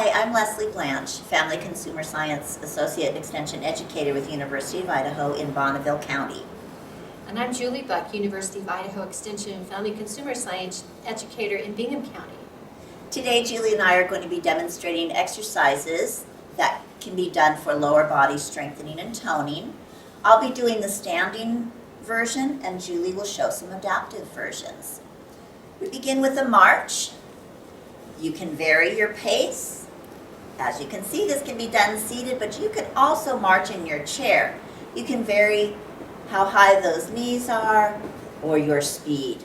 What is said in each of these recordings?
Hi, I'm Leslee Blanch, Family Consumer Science Associate Extension Educator with University of Idaho in Bonneville County. And I'm Julie Buck, University of Idaho Extension and Family Consumer Science Educator in Bingham County. Today, Julie and I are going to be demonstrating exercises that can be done for lower body strengthening and toning. I'll be doing the standing version, and Julie will show some adaptive versions. We begin with a march. You can vary your pace. As you can see, this can be done seated, but you can also march in your chair. You can vary how high those knees are or your speed,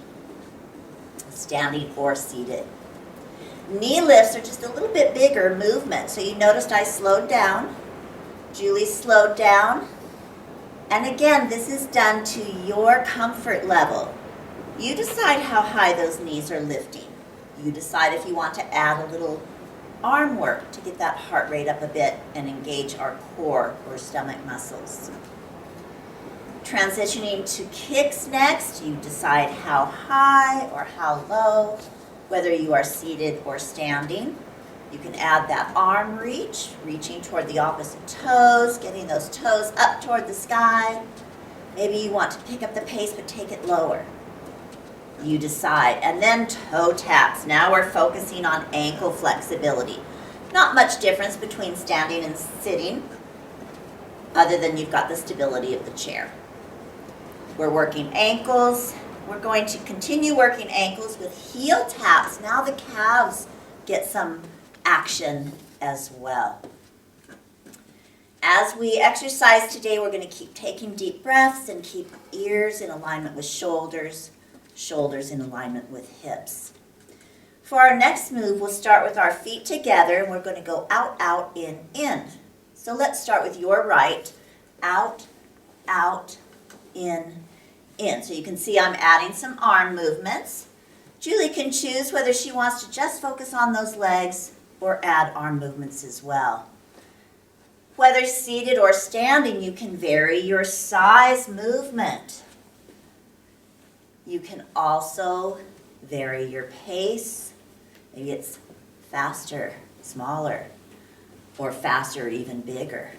standing or seated. Knee lifts are just a little bit bigger movement. So you noticed I slowed down. Julie slowed down. And again, this is done to your comfort level. You decide how high those knees are lifting. You decide if you want to add a little arm work to get that heart rate up a bit and engage our core or stomach muscles. Transitioning to kicks next, you decide how high or how low, whether you are seated or standing. You can add that arm reach, reaching toward the opposite toes, getting those toes up toward the sky. Maybe you want to pick up the pace but take it lower. You decide. And then toe taps. Now we're focusing on ankle flexibility. Not much difference between standing and sitting, other than you've got the stability of the chair. We're working ankles. We're going to continue working ankles with heel taps. Now the calves get some action as well. As we exercise today, we're going to keep taking deep breaths and keep ears in alignment with shoulders, shoulders in alignment with hips. For our next move, we'll start with our feet together, and we're going to go out, out, in. So let's start with your right, out, in. So you can see I'm adding some arm movements. Julie can choose whether she wants to just focus on those legs or add arm movements as well. Whether seated or standing, you can vary your size movement. You can also vary your pace. Maybe it's faster, smaller, or faster, even bigger,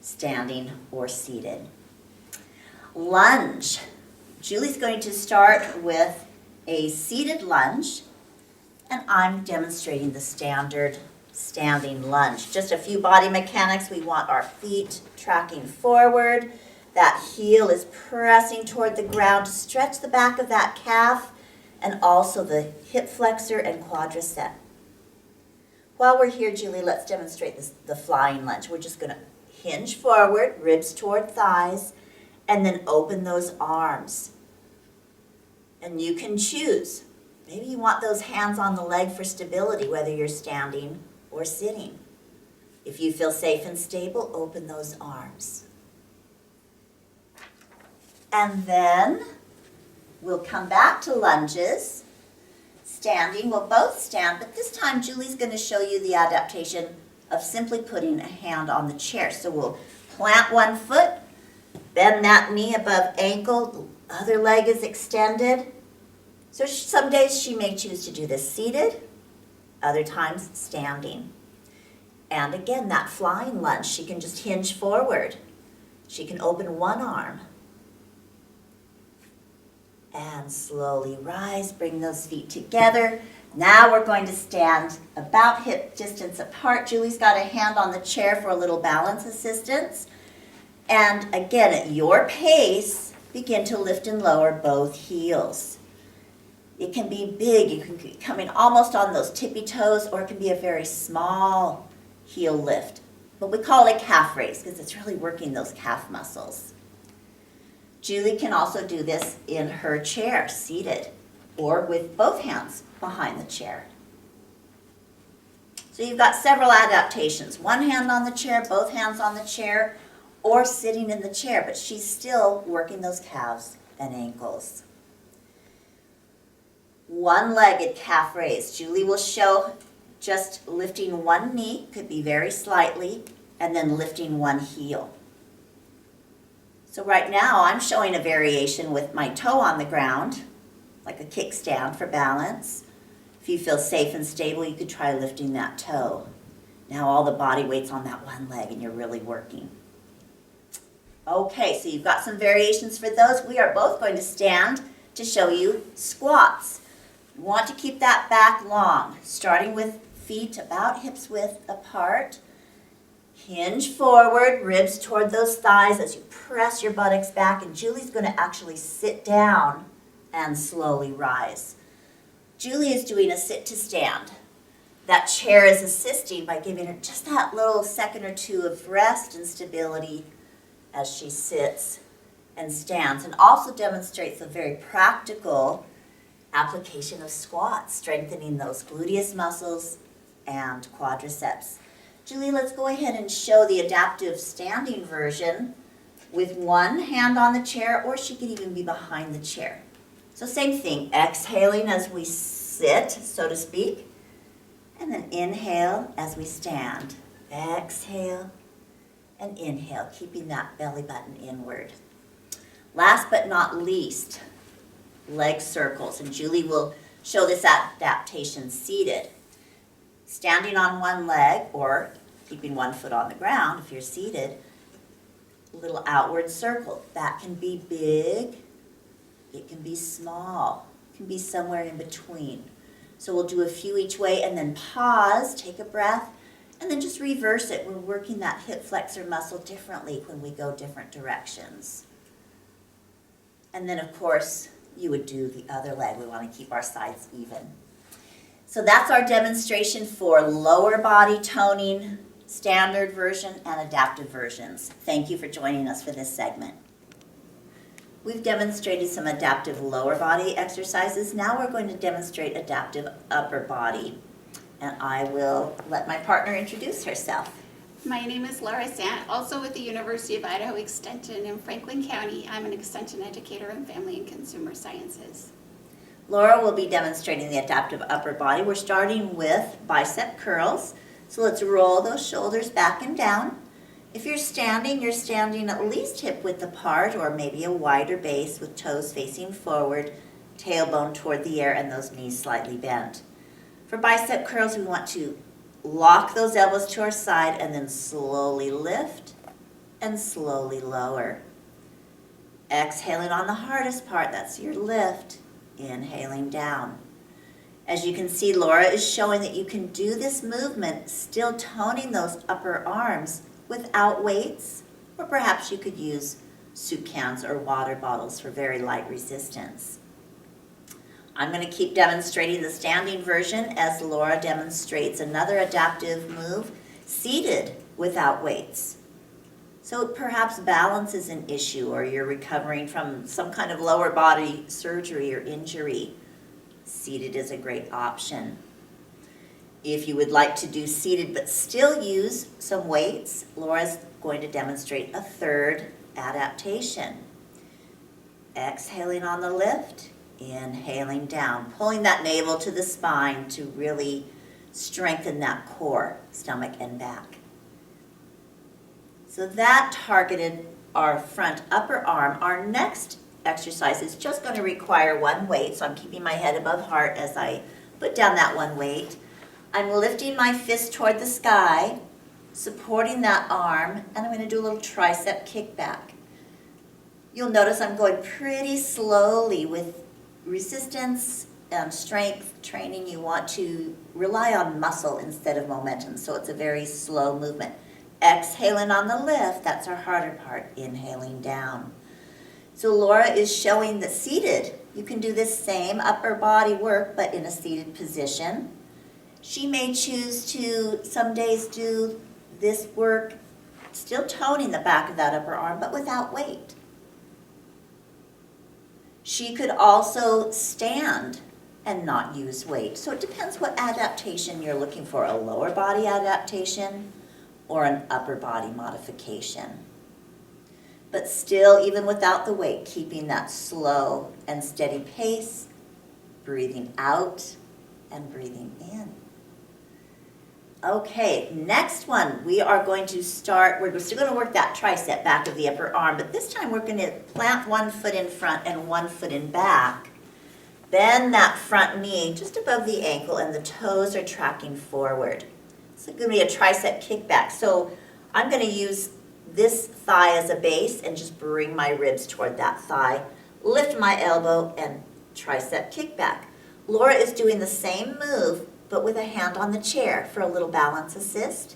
standing or seated. Lunge. Julie's going to start with a seated lunge, and I'm demonstrating the standard standing lunge. Just a few body mechanics. We want our feet tracking forward. That heel is pressing toward the ground to stretch the back of that calf and also the hip flexor and quadricep. While we're here, Julie, let's demonstrate the flying lunge. We're just going to hinge forward, ribs toward thighs, and then open those arms. And you can choose. Maybe you want those hands on the leg for stability, whether you're standing or sitting. If you feel safe and stable, open those arms. And then we'll come back to lunges. Standing, we'll both stand, but this time Julie's going to show you the adaptation of simply putting a hand on the chair. So we'll plant one foot, bend that knee above ankle, the other leg is extended. So some days she may choose to do this seated, other times standing. And again, that flying lunge, she can just hinge forward. She can open one arm. And slowly rise, bring those feet together. Now we're going to stand about hip distance apart. Julie's got a hand on the chair for a little balance assistance. And again, at your pace, begin to lift and lower both heels. It can be big. You can be coming almost on those tippy toes, or it can be a very small heel lift. But we call it a calf raise because it's really working those calf muscles. Julie can also do this in her chair, seated, or with both hands behind the chair. So you've got several adaptations. One hand on the chair, both hands on the chair, or sitting in the chair, but she's still working those calves and ankles. One-legged calf raise. Julie will show just lifting one knee, could be very slightly, and then lifting one heel. So right now I'm showing a variation with my toe on the ground, like a kickstand for balance. If you feel safe and stable, you could try lifting that toe. Now all the body weight's on that one leg and you're really working. Okay, so you've got some variations for those. We are both going to stand to show you squats. You want to keep that back long, starting with feet about hips width apart. Hinge forward, ribs toward those thighs as you press your buttocks back, and Julie's going to actually sit down and slowly rise. Julie is doing a sit to stand. That chair is assisting by giving her just that little second or two of rest and stability as she sits and stands, and also demonstrates a very practical application of squats, strengthening those gluteus muscles and quadriceps. Julie, let's go ahead and show the adaptive standing version with one hand on the chair, or she could even be behind the chair. So same thing, exhaling as we sit, so to speak, and then inhale as we stand. Exhale and inhale, keeping that belly button inward. Last but not least, leg circles, and Julie will show this adaptation seated. Standing on one leg or keeping one foot on the ground if you're seated, little outward circle. That can be big, it can be small, it can be somewhere in between. So we'll do a few each way and then pause, take a breath, and then just reverse it. We're working that hip flexor muscle differently when we go different directions. And then of course, you would do the other leg. We want to keep our sides even. So that's our demonstration for lower body toning, standard version, and adaptive versions. Thank you for joining us for this segment. We've demonstrated some adaptive lower body exercises. Now we're going to demonstrate adaptive upper body. And I will let my partner introduce herself. My name is Laura Sant, also with the University of Idaho Extension in Franklin County. I'm an extension educator in family and consumer sciences. Laura will be demonstrating the adaptive upper body. We're starting with bicep curls. So let's roll those shoulders back and down. If you're standing at least hip width apart, or maybe a wider base with toes facing forward, tailbone toward the air, and those knees slightly bent. For bicep curls, we want to lock those elbows to our side and then slowly lift and slowly lower. Exhaling on the hardest part, that's your lift. Inhaling down. As you can see, Laura is showing that you can do this movement still toning those upper arms without weights, or perhaps you could use soup cans or water bottles for very light resistance. I'm going to keep demonstrating the standing version as Laura demonstrates another adaptive move, seated without weights. So perhaps balance is an issue, or you're recovering from some kind of lower body surgery or injury. Seated is a great option. If you would like to do seated but still use some weights, Laura's going to demonstrate a third adaptation. Exhaling on the lift, inhaling down, pulling that navel to the spine to really strengthen that core, stomach and back. So that targeted our front upper arm. Our next exercise is just going to require one weight, so I'm keeping my head above heart as I put down that one weight. I'm lifting my fist toward the sky, supporting that arm, and I'm going to do a little tricep kickback. You'll notice I'm going pretty slowly with resistance and strength training. You want to rely on muscle instead of momentum, so it's a very slow movement. Exhaling on the lift, that's our harder part, inhaling down. So Laura is showing that seated, you can do this same upper body work, but in a seated position. She may choose to some days do this work, still toning the back of that upper arm, but without weight. She could also stand and not use weight. So it depends what adaptation you're looking for, a lower body adaptation or an upper body modification. But still, even without the weight, keeping that slow and steady pace, breathing out and breathing in. Okay, next one, we are going to start, we're still going to work that tricep back of the upper arm, but this time we're going to plant one foot in front and one foot in back. Bend that front knee just above the ankle and the toes are tracking forward. It's going to be a tricep kickback. So I'm going to use this thigh as a base and just bring my ribs toward that thigh. Lift my elbow and tricep kickback. Laura is doing the same move, but with a hand on the chair for a little balance assist.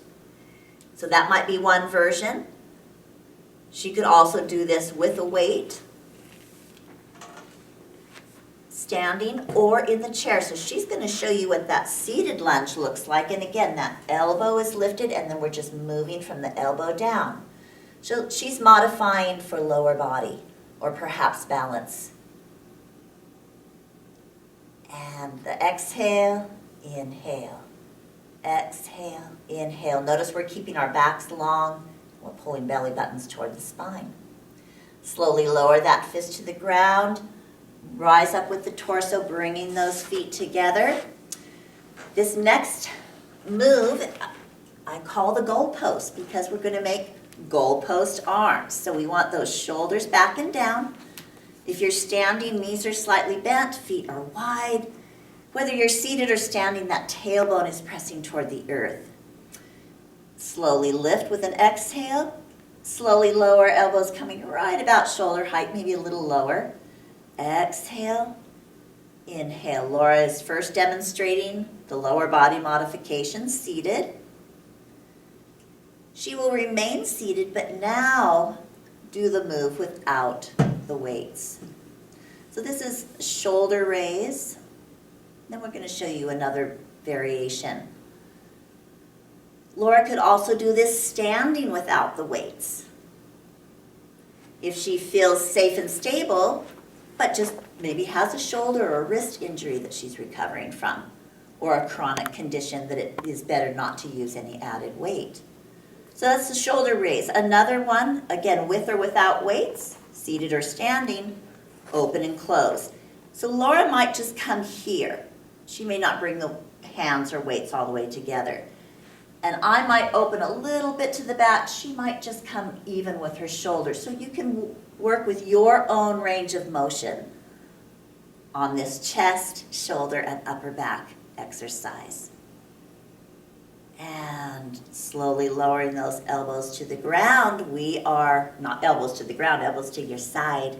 So that might be one version. She could also do this with a weight, standing or in the chair. So she's going to show you what that seated lunge looks like. And again, that elbow is lifted and then we're just moving from the elbow down. So she's modifying for lower body or perhaps balance. And the exhale, inhale, exhale, inhale. Notice we're keeping our backs long. We're pulling belly buttons toward the spine. Slowly lower that fist to the ground. Rise up with the torso, bringing those feet together. This next move, I call the goalpost because we're going to make goalpost arms. So we want those shoulders back and down. If you're standing, knees are slightly bent, feet are wide. Whether you're seated or standing, that tailbone is pressing toward the earth. Slowly lift with an exhale. Slowly lower, elbows coming right about shoulder height, maybe a little lower. Exhale, inhale. Laura is first demonstrating the lower body modification, seated. She will remain seated, but now do the move without the weights. So this is shoulder raise. Then we're going to show you another variation. Laura could also do this standing without the weights. If she feels safe and stable, but just maybe has a shoulder or a wrist injury that she's recovering from, or a chronic condition that it is better not to use any added weight. So that's the shoulder raise. Another one, again, with or without weights, seated or standing, open and close. So Laura might just come here. She may not bring the hands or weights all the way together. And I might open a little bit to the back. She might just come even with her shoulders. So you can work with your own range of motion on this chest, shoulder, and upper back exercise. And slowly lowering those elbows to the ground. We are not elbows to the ground, elbows to your side.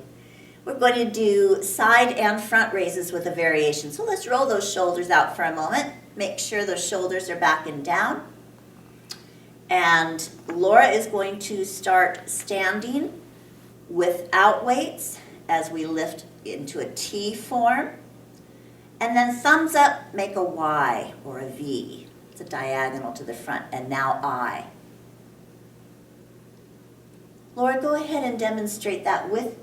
We're going to do side and front raises with a variation. So let's roll those shoulders out for a moment. Make sure those shoulders are back and down. And Laura is going to start standing without weights as we lift into a T form. And then thumbs up, make a Y or a V. It's a diagonal to the front. And now I. Laura, go ahead and demonstrate that with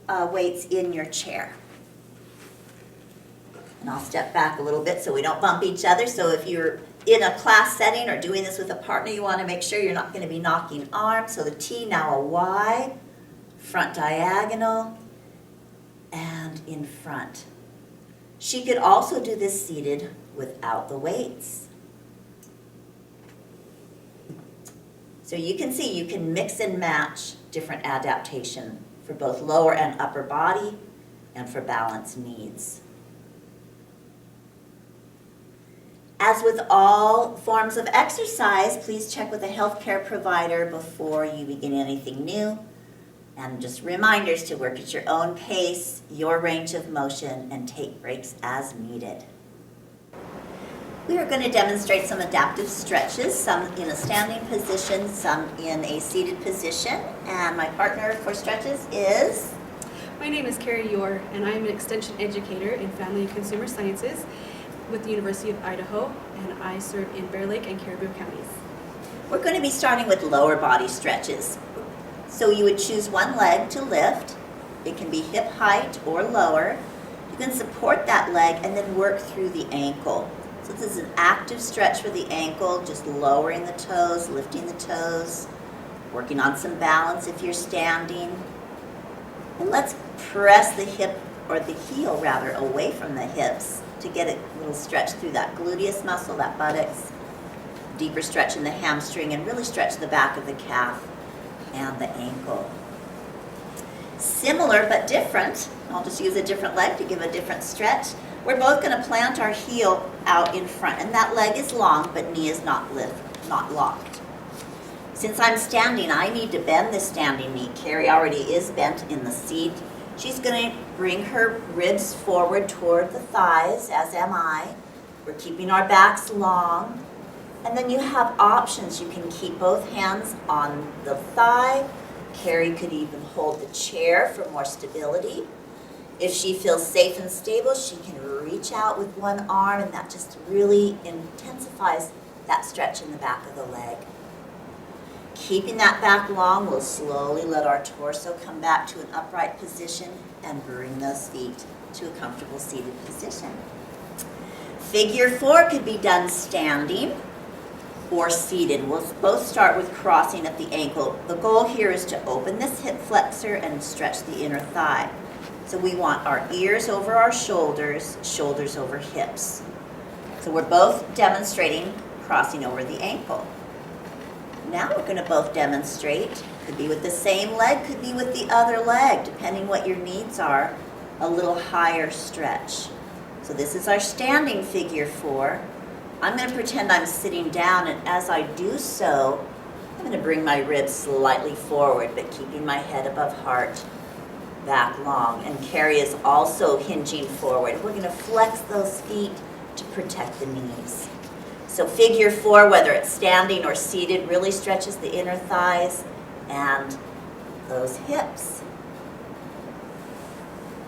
weights in your chair. And I'll step back a little bit so we don't bump each other. So if you're in a class setting or doing this with a partner, you want to make sure you're not going to be knocking arms. So the T, now a Y, front diagonal, and in front. She could also do this seated without the weights. So you can see you can mix and match different adaptation for both lower and upper body and for balance needs. As with all forms of exercise, please check with a healthcare provider before you begin anything new. And just reminders to work at your own pace, your range of motion, and take breaks as needed. We are going to demonstrate some adaptive stretches, some in a standing position, some in a seated position. And my partner for stretches is? My name is Kari Ure, and I am an extension educator in Family and Consumer Sciences with the University of Idaho, and I serve in Bear Lake and Caribou counties. We're going to be starting with lower body stretches. So you would choose one leg to lift. It can be hip height or lower. You can support that leg and then work through the ankle. So this is an active stretch for the ankle, just lowering the toes, lifting the toes, working on some balance if you're standing. And let's press the hip, or the heel rather, away from the hips to get a little stretch through that gluteus muscle, that buttocks, deeper stretch in the hamstring, and really stretch the back of the calf and the ankle. Similar but different. I'll just use a different leg to give a different stretch. We're both going to plant our heel out in front, and that leg is long, but knee is not locked. Since I'm standing, I need to bend the standing knee. Kari already is bent in the seat. She's going to bring her ribs forward toward the thighs, as am I. We're keeping our backs long. And then you have options. You can keep both hands on the thigh. Kari could even hold the chair for more stability. If she feels safe and stable, she can reach out with one arm, and that just really intensifies that stretch in the back of the leg. Keeping that back long, we'll slowly let our torso come back to an upright position and bring those feet to a comfortable seated position. Figure 4 could be done standing or seated. We'll both start with crossing at the ankle. The goal here is to open this hip flexor and stretch the inner thigh. So we want our ears over our shoulders, shoulders over hips. So we're both demonstrating crossing over the ankle. Now we're going to both demonstrate, could be with the same leg, could be with the other leg, depending what your needs are, a little higher stretch. So this is our standing figure 4. I'm going to pretend I'm sitting down, and as I do so, I'm going to bring my ribs slightly forward, but keeping my head above heart, back long. And Kari is also hinging forward. We're going to flex those feet to protect the knees. So figure 4, whether it's standing or seated, really stretches the inner thighs and those hips.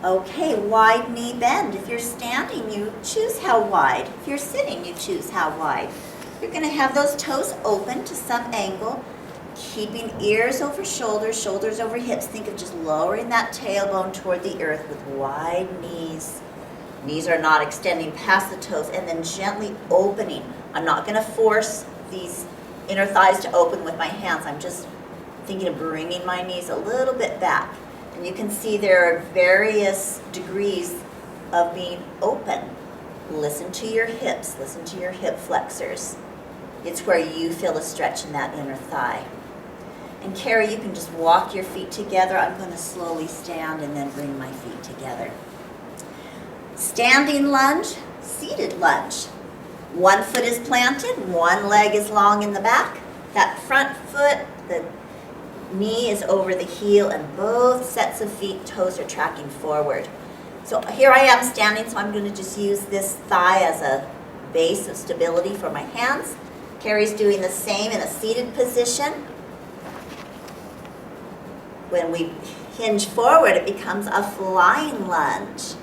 Okay, wide knee bend. If you're standing, you choose how wide. If you're sitting, you choose how wide. You're going to have those toes open to some angle, keeping ears over shoulders, shoulders over hips. Think of just lowering that tailbone toward the earth with wide knees. Knees are not extending past the toes, and then gently opening. I'm not going to force these inner thighs to open with my hands. I'm just thinking of bringing my knees a little bit back. And you can see there are various degrees of being open. Listen to your hips. Listen to your hip flexors. It's where you feel a stretch in that inner thigh. And Kari, you can just walk your feet together. I'm going to slowly stand and then bring my feet together. Standing lunge, seated lunge. One foot is planted, one leg is long in the back. That front foot, the knee is over the heel, and both sets of feet, toes are tracking forward. So here I am standing, so I'm going to just use this thigh as a base of stability for my hands. Kari's doing the same in a seated position. When we hinge forward, it becomes a flying lunge.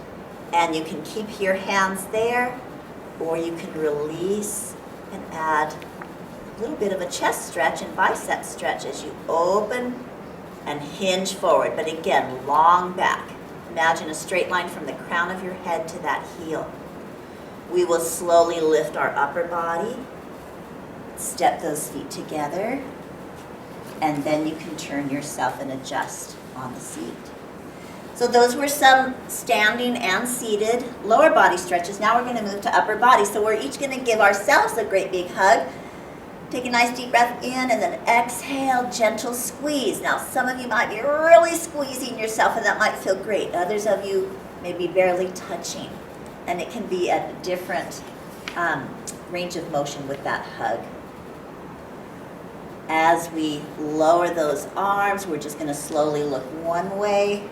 And you can keep your hands there, or you can release and add a little bit of a chest stretch and bicep stretch as you open and hinge forward. But again, long back. Imagine a straight line from the crown of your head to that heel. We will slowly lift our upper body, step those feet together, and then you can turn yourself and adjust on the seat. So those were some standing and seated lower body stretches. Now we're going to move to upper body. So we're each going to give ourselves a great big hug. Take a nice deep breath in and then exhale, gentle squeeze. Now some of you might be really squeezing yourself and that might feel great. Others of you may be barely touching. And it can be at a different range of motion with that hug. As we lower those arms, we're just going to slowly look one way.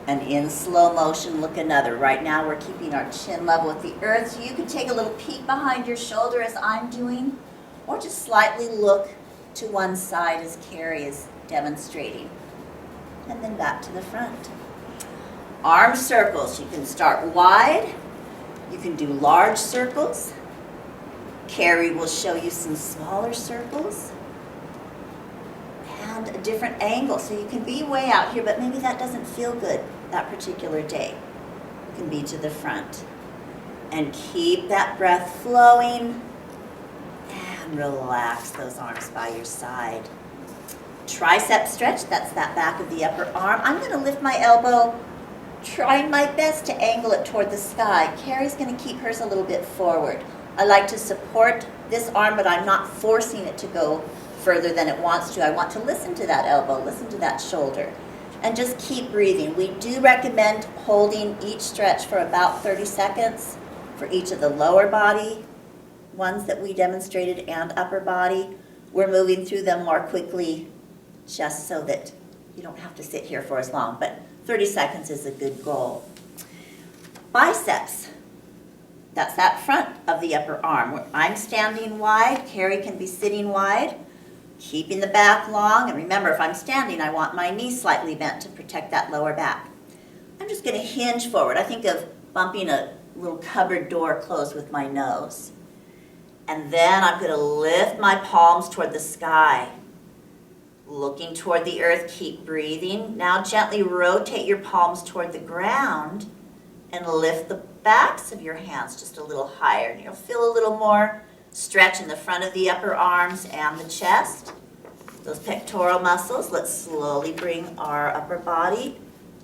And in slow motion, look another. Right now, we're keeping our chin level with the earth. So you can take a little peek behind your shoulder as I'm doing, or just slightly look to one side as Kari is demonstrating. And then back to the front. Arm circles. You can start wide. You can do large circles. Kari will show you some smaller circles. And a different angle. So you can be way out here, but maybe that doesn't feel good that particular day. You can be to the front. And keep that breath flowing. And relax those arms by your side. Tricep stretch, that's that back of the upper arm. I'm going to lift my elbow, trying my best to angle it toward the sky. Kari's going to keep hers a little bit forward. I like to support this arm, but I'm not forcing it to go further than it wants to. I want to listen to that elbow, listen to that shoulder. And just keep breathing. We do recommend holding each stretch for about 30 seconds for each of the lower body ones that we demonstrated and upper body. We're moving through them more quickly just so that you don't have to sit here for as long, but 30 seconds is a good goal. Biceps. That's that front of the upper arm. I'm standing wide, Kari can be sitting wide, keeping the back long, and remember, if I'm standing, I want my knees slightly bent to protect that lower back. I'm just going to hinge forward. I think of bumping a little cupboard door closed with my nose. And then I'm going to lift my palms toward the sky. Looking toward the earth, keep breathing. Now gently rotate your palms toward the ground and lift the backs of your hands just a little higher. And you'll feel a little more stretch in the front of the upper arms and the chest. Those pectoral muscles. Let's slowly bring our upper body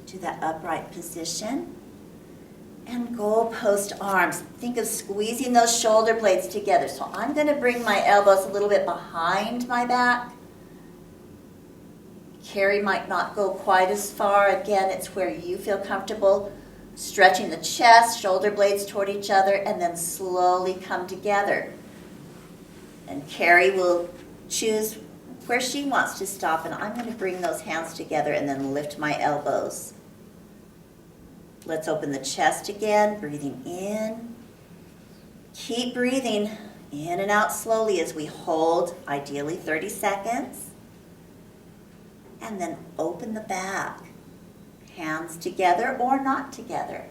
to that upright position. And goalpost arms. Think of squeezing those shoulder blades together. So I'm going to bring my elbows a little bit behind my back. Kari might not go quite as far. Again, it's where you feel comfortable. Stretching the chest, shoulder blades toward each other, and then slowly come together. And Kari will choose where she wants to stop, and I'm going to bring those hands together and then lift my elbows. Let's open the chest again, breathing in. Keep breathing in and out slowly as we hold, ideally 30 seconds. And then open the back. Hands together or not together.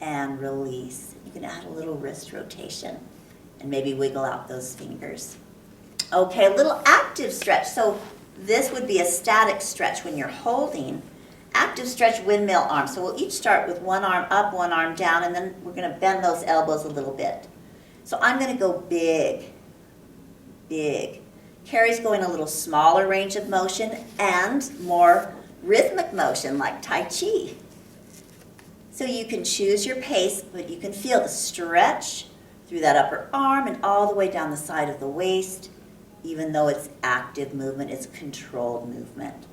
And release. You can add a little wrist rotation and maybe wiggle out those fingers. Okay, a little active stretch. So this would be a static stretch when you're holding. Active stretch, windmill arm. So we'll each start with one arm up, one arm down, and then we're going to bend those elbows a little bit. So I'm going to go big, big. Kari's going a little smaller range of motion and more rhythmic motion like Tai Chi. So you can choose your pace, but you can feel the stretch through that upper arm and all the way down the side of the waist. Even though it's active movement, it's controlled movement.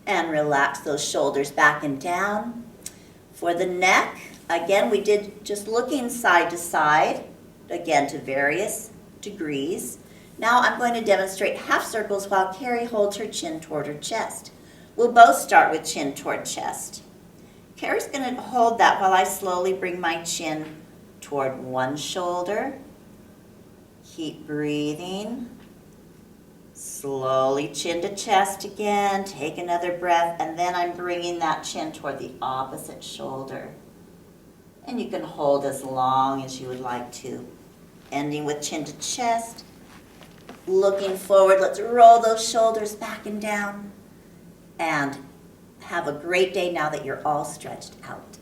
And relax those shoulders back and down. For the neck, again, we did just looking side to side, again to various degrees. Now I'm going to demonstrate half circles while Kari holds her chin toward her chest. We'll both start with chin toward chest. Kari's going to hold that while I slowly bring my chin toward one shoulder. Keep breathing. Slowly chin to chest again. Take another breath, and then I'm bringing that chin toward the opposite shoulder. And you can hold as long as you would like to. Ending with chin to chest. Looking forward, let's roll those shoulders back and down. And have a great day now that you're all stretched out.